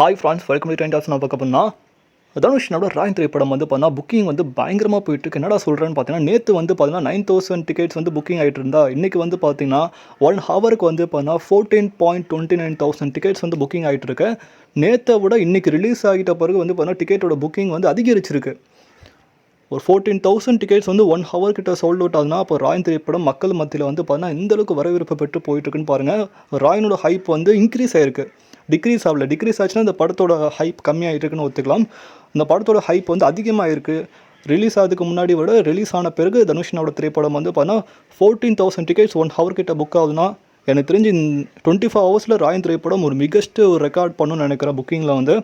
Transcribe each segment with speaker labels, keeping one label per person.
Speaker 1: Hi friends welcome to trend of நான் பார்க்க போனால் தனுஷ்னோட ராயன் திரைப்படம் வந்து பார்த்தா புக்கிங் வந்து பயங்கரமாக போயிட்டுருக்கு. என்னடா சொல்கிறேன்னு பார்த்தீங்கன்னா நேற்று வந்து பார்த்தீங்கன்னா 9,000 டிக்கெட்ஸ் வந்து புக்கிங் ஆகிட்டு இருந்தா இன்றைக்கி வந்து பார்த்தீங்கன்னா 1 ஹவருக்கு வந்து பார்த்தீங்கன்னா 14,29,000 டிக்கெட்ஸ் வந்து புக்கிங் ஆகிட்டு இருக்கு. நேற்றை விட இன்றைக்கி ரிலீஸ் ஆகிட்ட பிறகு வந்து பார்த்தீங்கன்னா டிக்கெட்டோட புக்கிங் வந்து அதிகரிச்சிருக்கு. ஒரு 14,000 டிக்கெட்ஸ் வந்து 1 ஹவர் கிட்ட சோல்ட் அவுட் ஆகுதுன்னா அப்போ ராயன் திரைப்படம் மக்கள் மத்தியில் வந்து பார்த்தீங்கன்னா இந்தளவுக்கு வரவேற்பு பெற்று போயிட்டுருக்குன்னு பாருங்கள். ராயனோட ஹைப் வந்து இன்க்ரீஸ் ஆகிருக்கு, டிக்ரீஸ் ஆகல. டிக்ரீஸ் ஆச்சுன்னா இந்த படத்தோட ஹைப் கம்மியாகிட்டு இருக்குன்னு ஒத்துக்கலாம். இந்த படத்தோட ஹைப் வந்து அதிகமாக இருக்குது. ரிலீஸ் ஆகிறதுக்கு முன்னாடி விட ரிலீஸ் ஆன பிறகு தனுஷ்னோட திரைப்படம் வந்து பார்த்தீங்கன்னா 14,000 டிக்கெட்ஸ் 1 ஹவர் கிட்ட புக் ஆகுதுன்னா எனக்கு தெரிஞ்சு 24 ஹவர்ஸில் ராயன் திரைப்படம் ஒரு மிகஸ்ட்டு ஒரு ரெக்கார்ட் பண்ணணும்னு நினைக்கிறேன் புக்கிங்கில் வந்து.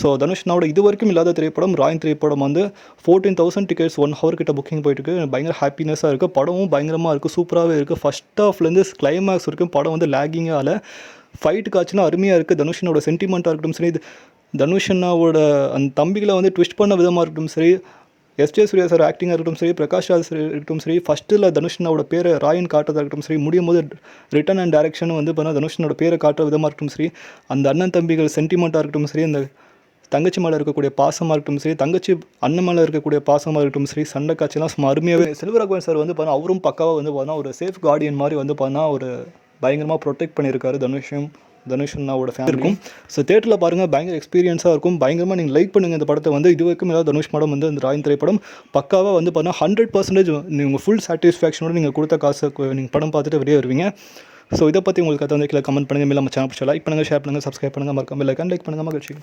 Speaker 1: ஸோ தனுஷ்னோட இது வரைக்கும் இல்லாத திரைப்படம் ராயன் திரைப்படம் வந்து 14,000 டிக்கெட்ஸ் 1 ஹவர் கிட்ட புக்கிங் போயிட்டுருக்கு. பயங்கர ஹாப்பினஸாக இருக்குது. படமும் பயங்கரமாக இருக்குது, சூப்பராகவே இருக்குது. ஃபஸ்ட் ஹாஃப்லேருந்து கிளைமேக்ஸ் வரைக்கும் படம் வந்து லேகிங்காக இல்லை. ஃபைட்டு காட்சினா அருமையாக இருக்குது. தனுஷனோட சென்டிமெண்ட்டாக இருக்கட்டும் சரி, தனுஷனாவோட அந்த தம்பிகளை வந்து ட்விஸ்ட் பண்ண விதமாக இருக்கட்டும் சரி, எஸ்ஜே சூர்யா சார் ஆக்டிங்காக இருக்கட்டும் சரி, பிரகாஷ் ராஜ் இருக்கட்டும் சரி, ஃபஸ்ட்டில் தனுஷனோட பேரை ராயன் காட்டுறதா இருக்கட்டும் சரி, முடியும் போது ரிட்டன் அண்ட் டேரக்ஷன் வந்து பார்த்தா தனுஷனோட பேரை காட்டுற விதமாக இருக்கட்டும் சரி, அந்த அண்ணன் தம்பிகள் சென்டிமெண்ட்டாக இருக்கட்டும் சரி, அந்த தங்கச்சி மேலே இருக்கக்கூடிய பாசமாக இருக்கட்டும் சரி, தங்கச்சி அண்ணன் மேலே இருக்கக்கூடிய பாசமாக இருக்கட்டும் சரி, சண்டை காட்சிலாம் சும்மா அருமையாகவே. செல்வராகவன் சார் வந்து பார்த்தா அவரும் பக்காவாக வந்து பார்த்தா ஒரு சேஃப் கார்டியன் மாதிரி வந்து பார்த்தா ஒரு பயங்கரமாக ப்ரொடெக்ட் பண்ணியிருக்காரு தனுஷ்னாவோட ஃபேமிலி இருக்கும். ஸோ தேட்டரில் பாருங்கள், பயங்கர எக்ஸ்பீரியன்ஸாக இருக்கும். பயங்கரமாக நீங்கள் லைக் பண்ணுங்கள் இந்த படத்தை வந்து. இது வரைக்கும் ஏதாவது தனுஷ் படம் வந்து இந்த ராயன் திரைப்படம் பக்காவாக வந்து பார்த்தா 100% நீங்கள் ஃபுல் சாட்டிஸ்ஃபேக்ஷனோட நீங்கள் கொடுத்த காசை நீங்கள் படம் பார்த்துட்டு வெளியே வருவீங்க. ஸோ இதை பற்றி உங்களுக்கு வந்து கீழே கமெண்ட் பண்ணுங்கள். மேலே நம்ம சேனல் லைக் பண்ணுங்கள், ஷேர் பண்ணுங்கள், சப்ஸ்கிரைப் பண்ணுங்கள், மறக்காம லைக் பண்ணுங்கள். மகிழ்ச்சி.